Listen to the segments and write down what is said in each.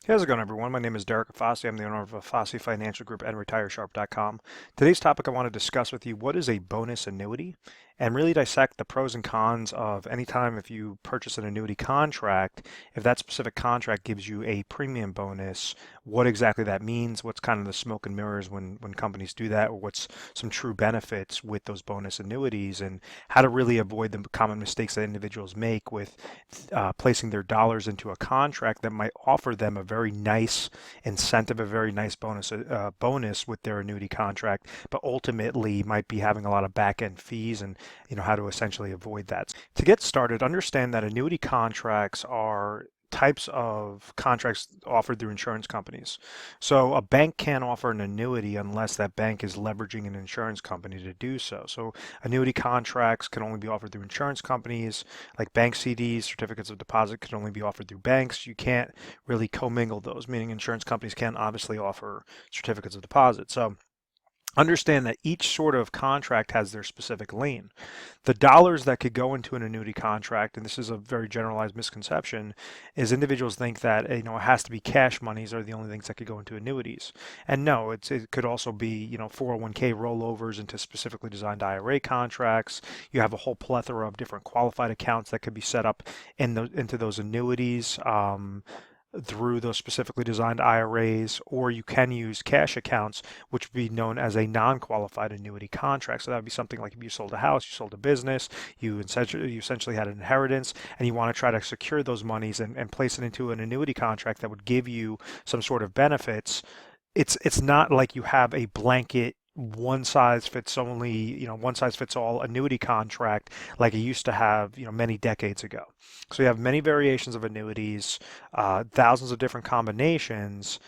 Hey, how's it going, everyone? My name is Derek Afasi. I'm the owner of Afasi Financial Group and RetireSharp.com. Today's topic I want to discuss with you, what is a bonus annuity, and really dissect the pros and cons of any time if you purchase an annuity contract, if that specific contract gives you a premium bonus, what exactly that means, what's kind of the smoke and mirrors when companies do that, or what's some true benefits with those bonus annuities, and how to really avoid the common mistakes that individuals make with placing their dollars into a contract that might offer them a very nice incentive, a very nice bonus with their annuity contract, but ultimately might be having a lot of back end fees, and how to essentially avoid that. To get started, understand that annuity contracts are types of contracts offered through insurance companies. So a bank can't offer an annuity unless that bank is leveraging an insurance company to do so. So annuity contracts can only be offered through insurance companies, like bank CDs, certificates of deposit can only be offered through banks. You can't really commingle those, meaning insurance companies can obviously offer certificates of deposit. So understand that each sort of contract has their specific lane. The dollars that could go into an annuity contract, and this is a very generalized misconception, is individuals think that it has to be cash monies are the only things that could go into annuities. And no, it could also be 401k rollovers into specifically designed IRA contracts. You have a whole plethora of different qualified accounts that could be set up into those annuities. Through those specifically designed IRAs, or you can use cash accounts, which would be known as a non-qualified annuity contract. So that would be something like if you sold a house, you sold a business, you essentially had an inheritance, and you want to try to secure those monies and place it into an annuity contract that would give you some sort of benefits. It's not like you have a blanket one size fits all annuity contract like it used to have, many decades ago. So you have many variations of annuities, thousands of different combinations,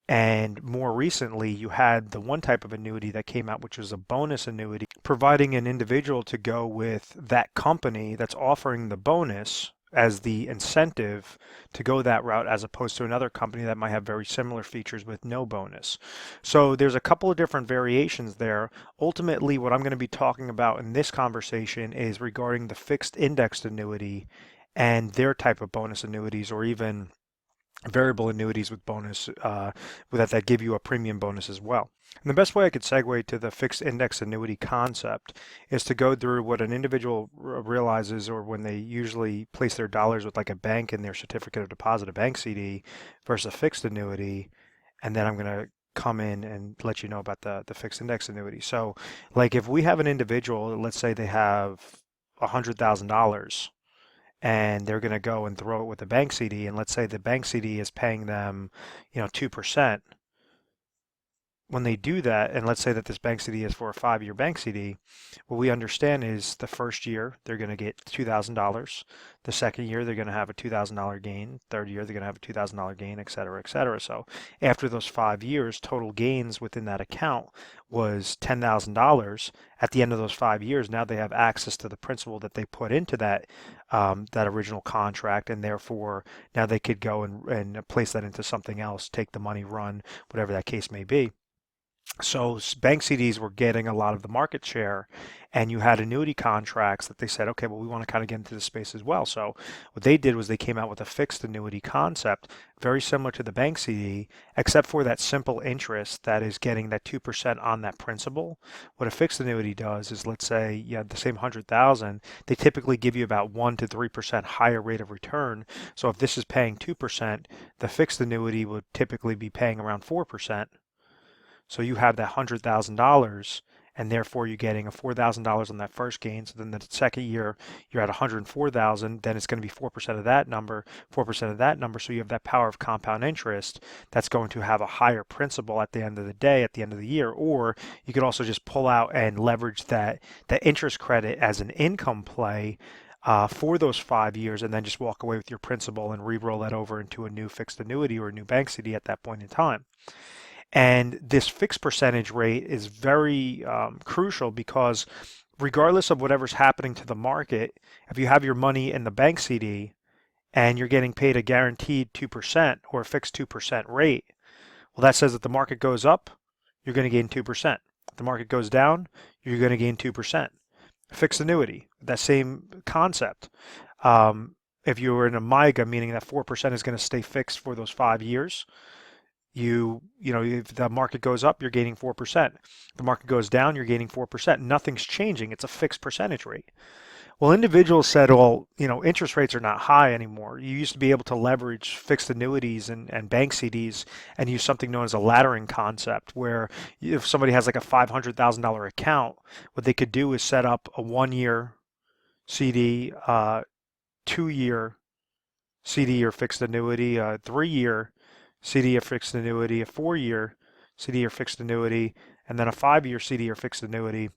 and more recently, you had the one type of annuity that came out, which was a bonus annuity, providing an individual to go with that company that's offering the bonus as the incentive to go that route, as opposed to another company that might have very similar features with no bonus. So there's a couple of different variations there. Ultimately, what I'm going to be talking about in this conversation is regarding the fixed indexed annuity and their type of bonus annuities, or even variable annuities with bonus that give you a premium bonus as well. And the best way I could segue to the fixed index annuity concept is to go through what an individual realizes, or when they usually place their dollars with like a bank in their certificate of deposit, a bank CD, versus a fixed annuity. And then I'm going to come in and let you know about the fixed index annuity. So like if we have an individual, let's say they have $100,000, and they're going to go and throw it with a bank CD, and let's say the bank CD is paying them, 2%. When they do that, and let's say that this bank CD is for a 5-year bank CD, what we understand is the first year they're going to get $2,000. The second year they're going to have a $2,000 gain. Third year they're going to have a $2,000 gain, et cetera, et cetera. So after those 5 years, total gains within that account was $10,000. At the end of those 5 years, now they have access to the principal that they put into that original contract, and therefore now they could go and place that into something else, take the money, run, whatever that case may be. So bank CDs were getting a lot of the market share, and you had annuity contracts that they said, okay, well, we want to kind of get into the space as well. So what they did was they came out with a fixed annuity concept, very similar to the bank CD, except for that simple interest that is getting that 2% on that principal. What a fixed annuity does is, let's say you had the same 100,000, they typically give you about 1 to 3% higher rate of return. So if this is paying 2%, the fixed annuity would typically be paying around 4%. So you have that $100,000, and therefore you're getting a $4,000 on that first gain. So then the second year you're at 104,000. Then it's going to be 4% of that number, 4% of that number. So you have that power of compound interest that's going to have a higher principal at the end of the day, at the end of the year. Or you could also just pull out and leverage that interest credit as an income play for those 5 years, and then just walk away with your principal and re-roll that over into a new fixed annuity or a new bank CD at that point in time. And this fixed percentage rate is very crucial, because regardless of whatever's happening to the market, if you have your money in the bank CD and you're getting paid a guaranteed 2% or a fixed 2% rate, well, that says that the market goes up, you're going to gain 2%. If the market goes down, you're going to gain 2%. Fixed annuity, that same concept. Um, if you were in a MIGA, meaning that 4% is going to stay fixed for those 5 years, if the market goes up, you're gaining 4%. The market goes down, you're gaining 4%. Nothing's changing. It's a fixed percentage rate. Well, individuals said, well, interest rates are not high anymore. You used to be able to leverage fixed annuities and bank CDs and use something known as a laddering concept, where if somebody has like a $500,000 account, what they could do is set up a 1 year CD, 2 year CD or fixed annuity, a 3 year CD or fixed annuity, a 4 year CD or fixed annuity, and then a 5 year CD or fixed annuity,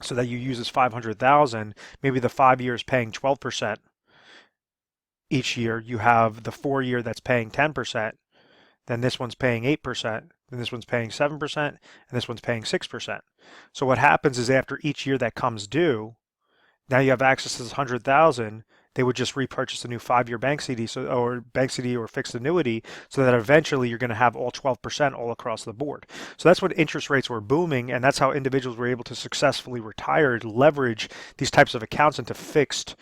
so that you use this 500,000. Maybe the 5 years paying 12% each year. You have the 4 year that's paying 10%. Then this one's paying 8%. Then this one's paying 7%, and this one's paying 6%. So what happens is after each year that comes due, now you have access to this 100,000. They would just repurchase a new 5 year bank CD, or bank CD or fixed annuity, so that eventually you're going to have all 12% all across the board. So that's when interest rates were booming, and that's how individuals were able to successfully retire, leverage these types of accounts into fixed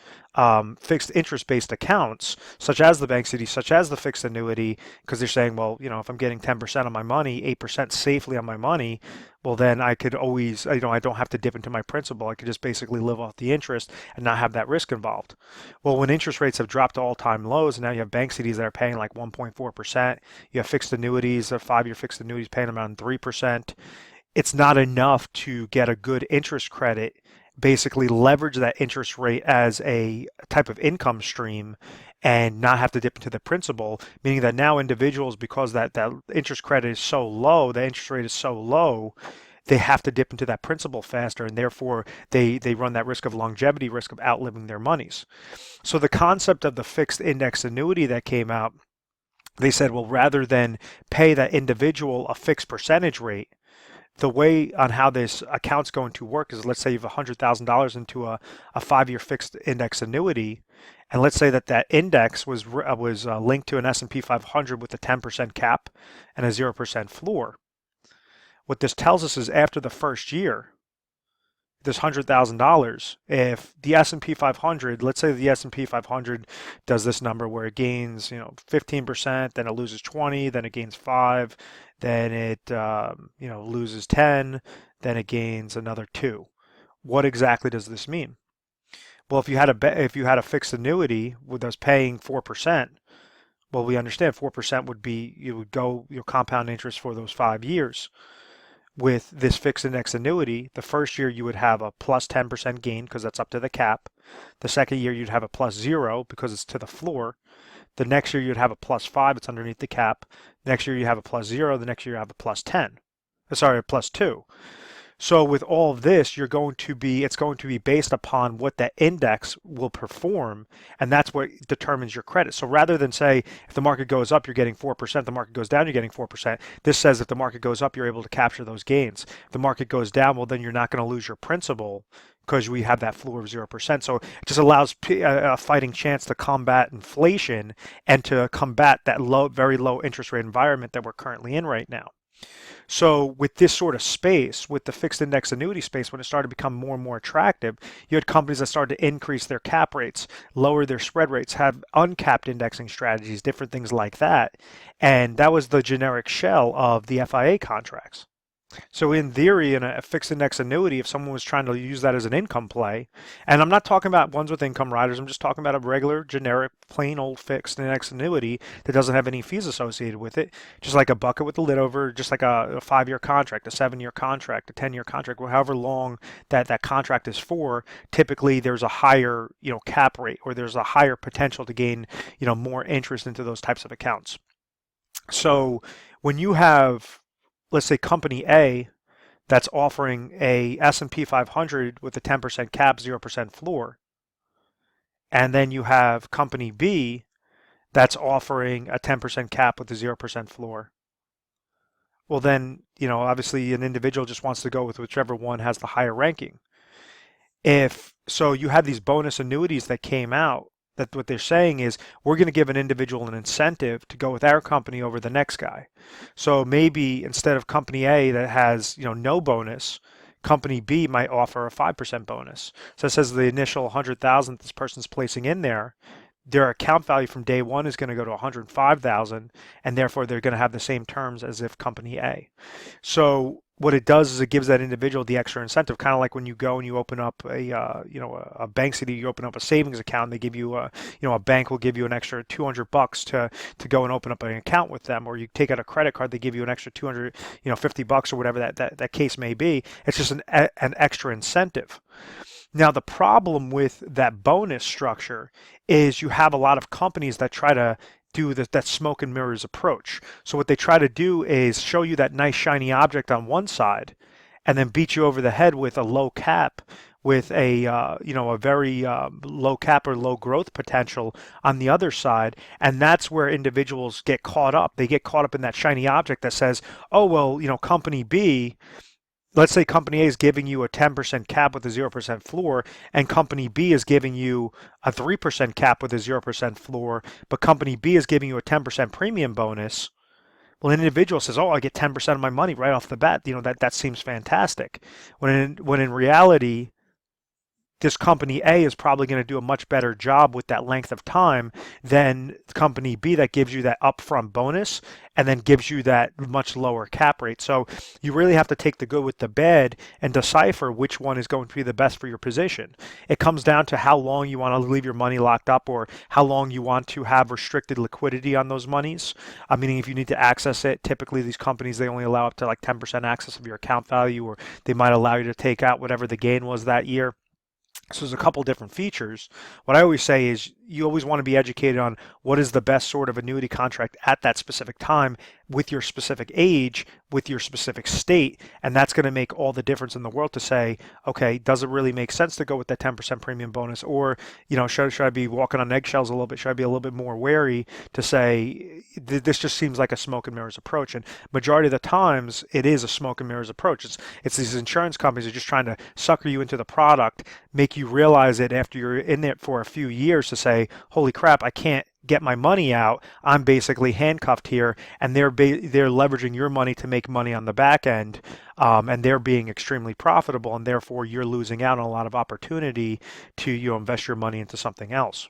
interest-based accounts, such as the bank CD, such as the fixed annuity, because they're saying, well, if I'm getting 10% on my money, 8% safely on my money, well, then I could always, I don't have to dip into my principal. I could just basically live off the interest and not have that risk involved. Well, when interest rates have dropped to all-time lows, and now you have bank CDs that are paying like 1.4%, you have fixed annuities, 5 year fixed annuities paying around 3%. It's not enough to get a good interest credit, basically leverage that interest rate as a type of income stream and not have to dip into the principal, meaning that now individuals, because that interest credit is so low, the interest rate is so low, they have to dip into that principal faster, and therefore they run that risk of longevity, risk of outliving their monies. So the concept of the fixed index annuity that came out, they said, well, rather than pay that individual a fixed percentage rate, the way on how this account's going to work is, let's say you have $100,000 into a 5 year fixed index annuity, and let's say that index was linked to an S&P 500 with a 10% cap and a 0% floor. What this tells us is after the first year, this $100,000, if the S&P 500, let's say the S&P 500 does this number where it gains 15%, then it loses 20, then it gains 5, then it loses 10, then it gains another 2. What exactly does this mean? Well, if you had a fixed annuity with us paying 4%, well, we understand 4% would be, you would go compound interest for those 5 years. With this fixed index annuity, the first year you would have a plus 10% gain because that's up to the cap. The second year you'd have a plus 0 because it's to the floor. The next year you'd have a plus 5, it's underneath the cap. Next year you have a plus 0, the next year you have a plus 10. Sorry, a plus 2. So with all of this, it's going to be based upon what that index will perform, and that's what determines your credit. So rather than say if the market goes up, you're getting 4%, the market goes down, you're getting 4%. This says if the market goes up, you're able to capture those gains. If the market goes down, well, then you're not going to lose your principal because we have that floor of 0%. So it just allows a fighting chance to combat inflation and to combat that very low interest rate environment that we're currently in right now. So with this sort of space, with the fixed index annuity space, when it started to become more and more attractive, you had companies that started to increase their cap rates, lower their spread rates, have uncapped indexing strategies, different things like that. And that was the generic shell of the FIA contracts. So in theory, in a fixed index annuity, if someone was trying to use that as an income play, and I'm not talking about ones with income riders, I'm just talking about a regular, generic, plain old fixed index annuity that doesn't have any fees associated with it, just like a bucket with the lid over, just like a 5 year contract, a 7 year contract, a 10 year contract, however long that contract is for. Typically, there's a higher cap rate, or there's a higher potential to gain more interest into those types of accounts. So when you have, let's say, company A that's offering a S&P 500 with a 10% cap, 0% floor, and then you have company B that's offering a 10% cap with a 0% floor. Well, then, obviously an individual just wants to go with whichever one has the higher ranking. If so, you have these bonus annuities that came out, that what they're saying is we're going to give an individual an incentive to go with our company over the next guy. So maybe instead of company A that has no bonus, company B might offer a 5% bonus. So it says the initial 100,000 this person's placing in there, their account value from day one is going to go to 105,000, and therefore they're going to have the same terms as if company A. So what it does is it gives that individual the extra incentive, kind of like when you go and you open up a bank city, you open up a savings account, they give you a bank will give you an extra $200 to go and open up an account with them, or you take out a credit card, they give you an extra 200, $50 or whatever that case may be. It's just an extra incentive. Now, the problem with that bonus structure is you have a lot of companies that try to do that smoke and mirrors approach. So what they try to do is show you that nice shiny object on one side and then beat you over the head with a low cap, with a very low cap or low growth potential on the other side. And that's where individuals get caught up. They get caught up in that shiny object that says, oh, well, company B, let's say company A is giving you a 10% cap with a 0% floor, and company B is giving you a 3% cap with a 0% floor, but company B is giving you a 10% premium bonus. Well, an individual says, "Oh, I get 10% of my money right off the bat." That seems fantastic. When in reality, this company A is probably going to do a much better job with that length of time than company B that gives you that upfront bonus and then gives you that much lower cap rate. So you really have to take the good with the bad and decipher which one is going to be the best for your position. It comes down to how long you want to leave your money locked up, or how long you want to have restricted liquidity on those monies. Meaning if you need to access it, typically these companies, they only allow up to like 10% access of your account value, or they might allow you to take out whatever the gain was that year. So there's a couple different features. What I always say is you always want to be educated on what is the best sort of annuity contract at that specific time, with your specific age, with your specific state, and that's going to make all the difference in the world to say, okay, does it really make sense to go with that 10% premium bonus, or should I be walking on eggshells a little bit? Should I be a little bit more wary to say this just seems like a smoke and mirrors approach? And majority of the times, it is a smoke and mirrors approach. It's these insurance companies are just trying to sucker you into the product, make you realize it after you're in there for a few years to say, holy crap, I can't get my money out. I'm basically handcuffed here, and they're leveraging your money to make money on the back end, and they're being extremely profitable, and therefore you're losing out on a lot of opportunity to invest your money into something else.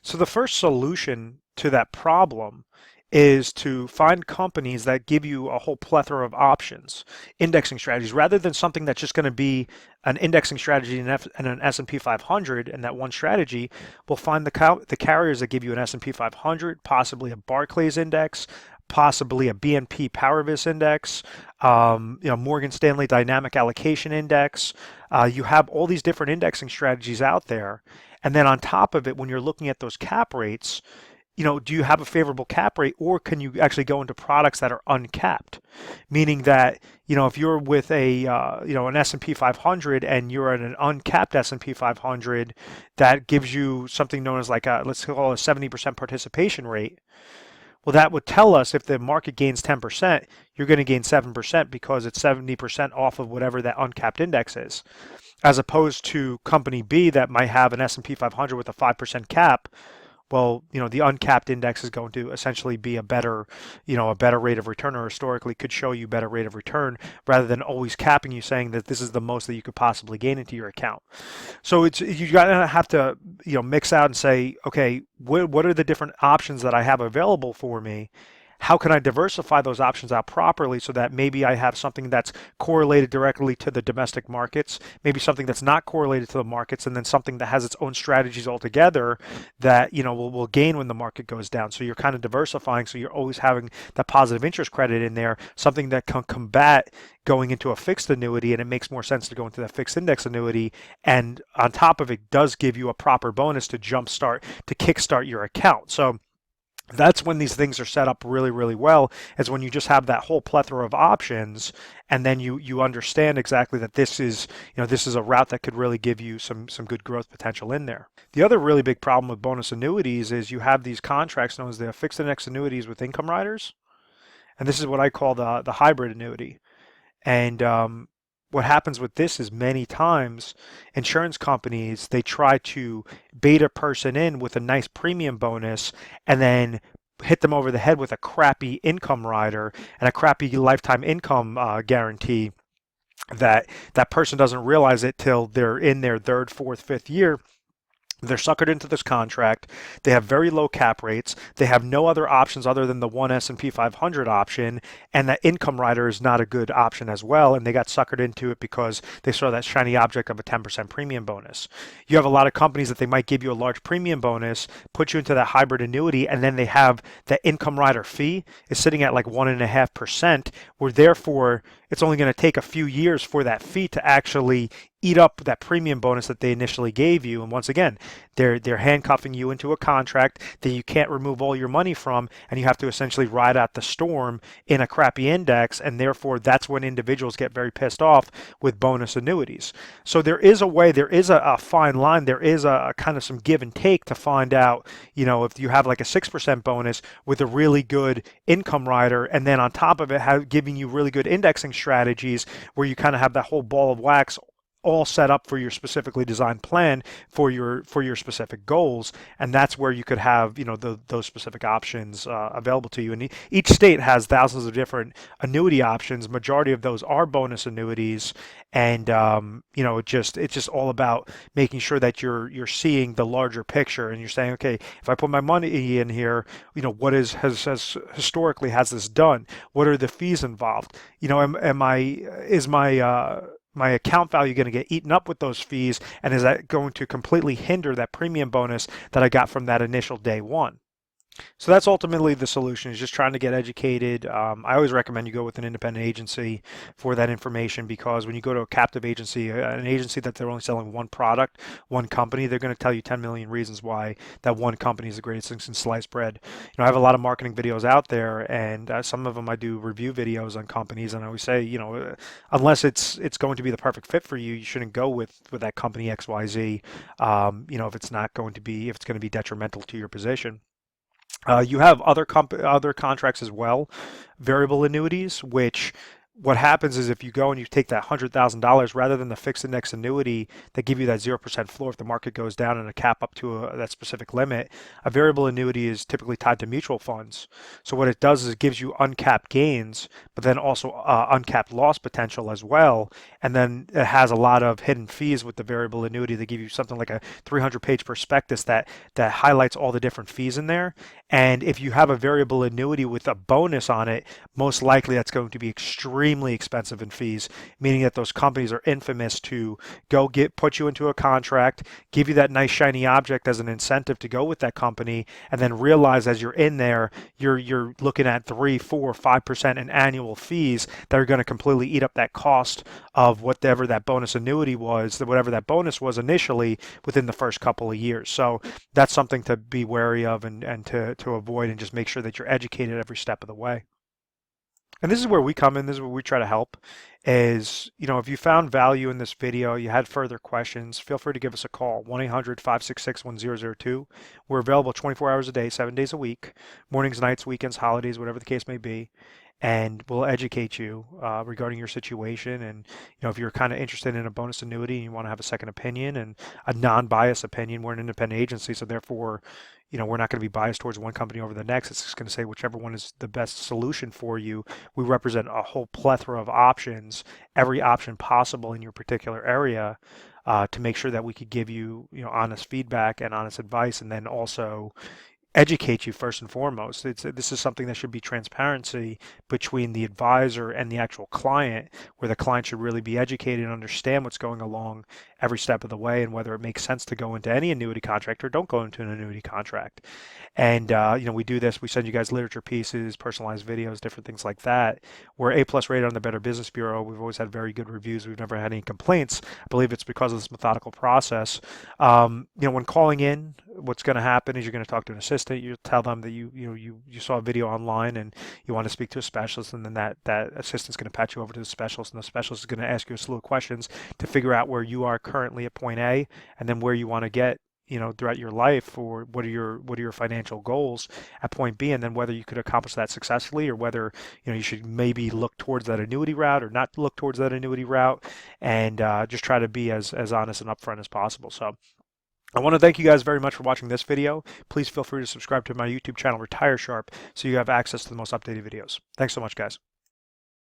So the first solution to that problem is to find companies that give you a whole plethora of options, indexing strategies, rather than something that's just going to be an indexing strategy and an S&P 500 and that one strategy. We'll find the carriers that give you an S&P 500, possibly a Barclays index, possibly a BNP Paribas index, Morgan Stanley Dynamic Allocation Index. You have all these different indexing strategies out there. And then on top of it, when you're looking at those cap rates, do you have a favorable cap rate, or can you actually go into products that are uncapped? Meaning that, if you're with an S&P 500 and you're at an uncapped S&P 500 that gives you something known as like let's call it a 70% participation rate. Well, that would tell us if the market gains 10%, you're going to gain 7% because it's 70% off of whatever that uncapped index is, as opposed to company B that might have an S&P 500 with a 5% cap. Well, the uncapped index is going to essentially be a better rate of return, or historically could show you better rate of return, rather than always capping you, saying that this is the most that you could possibly gain into your account. So you gotta have to mix out and say, okay, what are the different options that I have available for me? How can I diversify those options out properly so that maybe I have something that's correlated directly to the domestic markets, maybe something that's not correlated to the markets, and then something that has its own strategies altogether that will gain when the market goes down. So you're kind of diversifying, so you're always having that positive interest credit in there, something that can combat going into a fixed annuity, and it makes more sense to go into that fixed index annuity. And on top of it, does give you a proper bonus to kickstart your account. So that's when these things are set up really, really well, is when you just have that whole plethora of options, and then you understand exactly that this is a route that could really give you some good growth potential in there. The other really big problem with bonus annuities is you have these contracts known as the fixed index annuities with income riders, and this is what I call the hybrid annuity. And what happens with this is many times insurance companies, they try to bait a person in with a nice premium bonus and then hit them over the head with a crappy income rider and a crappy lifetime income guarantee, that person doesn't realize it till they're in their third, fourth, fifth year. They're suckered into this contract. They have very low cap rates. They have no other options other than the one S&P 500 option, and that income rider is not a good option as well. And they got suckered into it because they saw that shiny object of a 10% premium bonus. You have a lot of companies that they might give you a large premium bonus, put you into that hybrid annuity, and then they have that income rider fee is sitting at like 1.5%, where therefore it's only going to take a few years for that fee to actually eat up that premium bonus that they initially gave you. And once again, they're handcuffing you into a contract that you can't remove all your money from, and you have to essentially ride out the storm in a crappy index. And therefore, that's when individuals get very pissed off with bonus annuities. So there is a way, there is a fine line, there is a kind of some give and take to find out, if you have like a 6% bonus with a really good income rider, and then on top of it, giving you really good indexing strategies where you kind of have that whole ball of wax all set up for your specifically designed plan for your specific goals, and that's where you could have those specific options available to you. And each state has thousands of different annuity options. Majority of those are bonus annuities, and it's just all about making sure that you're seeing the larger picture, and you're saying, okay, if I put my money in here, what has historically has this done? What are the fees involved? Is my account value going to get eaten up with those fees, and is that going to completely hinder that premium bonus that I got from that initial day one? So that's ultimately the solution, is just trying to get educated. I always recommend you go with an independent agency for that information, because when you go to a captive agency, an agency that they're only selling one product, one company, they're going to tell you 10 million reasons why that one company is the greatest thing since sliced bread. I have a lot of marketing videos out there, and some of them I do review videos on companies, and I always say, unless it's going to be the perfect fit for you, you shouldn't go with that company XYZ. If it's not going to be, if it's going to be detrimental to your position. You have other contracts as well, variable annuities, which what happens is if you go and you take that $100,000 rather than the fixed index annuity that give you that 0% floor if the market goes down and a cap up to that specific limit, a variable annuity is typically tied to mutual funds. So what it does is it gives you uncapped gains, but then also uncapped loss potential as well. And then it has a lot of hidden fees with the variable annuity. They give you something like a 300-page prospectus that highlights all the different fees in there. And if you have a variable annuity with a bonus on it, most likely that's going to be extremely expensive in fees, meaning that those companies are infamous to put you into a contract, give you that nice shiny object as an incentive to go with that company, and then realize as you're in there, you're looking at 3, 4, 5% in annual fees that are going to completely eat up that cost of whatever that bonus annuity was, whatever that bonus was initially within the first couple of years. So that's something to be wary of and to avoid, and just make sure that you're educated every step of the way. And this is where we come in, this is where we try to help, is, if you found value in this video, you had further questions, feel free to give us a call, 1-800-566-1002. We're available 24 hours a day, 7 days a week, mornings, nights, weekends, holidays, whatever the case may be. And we'll educate you regarding your situation. And if you're kind of interested in a bonus annuity and you want to have a second opinion and a non-biased opinion, we're an independent agency, so therefore, we're not going to be biased towards one company over the next. It's just going to say whichever one is the best solution for you. We represent a whole plethora of options, every option possible in your particular area, to make sure that we could give you, honest feedback and honest advice, and then also educate you first and foremost. This is something that should be transparency between the advisor and the actual client, where the client should really be educated and understand what's going along every step of the way, and whether it makes sense to go into any annuity contract or don't go into an annuity contract. And we do this. We send you guys literature pieces, personalized videos, different things like that. We're A+ rated on the Better Business Bureau. We've always had very good reviews. We've never had any complaints. I believe it's because of this methodical process. When calling in, what's going to happen is you're going to talk to an assistant. You tell them that you saw a video online and you want to speak to a specialist, and then that assistant's going to patch you over to the specialist, and the specialist is going to ask you a slew of questions to figure out where you are currently at point A, and then where you want to get throughout your life, or what are your financial goals at point B, and then whether you could accomplish that successfully, or whether you should maybe look towards that annuity route or not look towards that annuity route, and just try to be as honest and upfront as possible. So I want to thank you guys very much for watching this video. Please feel free to subscribe to my YouTube channel, Retire Sharp, so you have access to the most updated videos. Thanks so much, guys.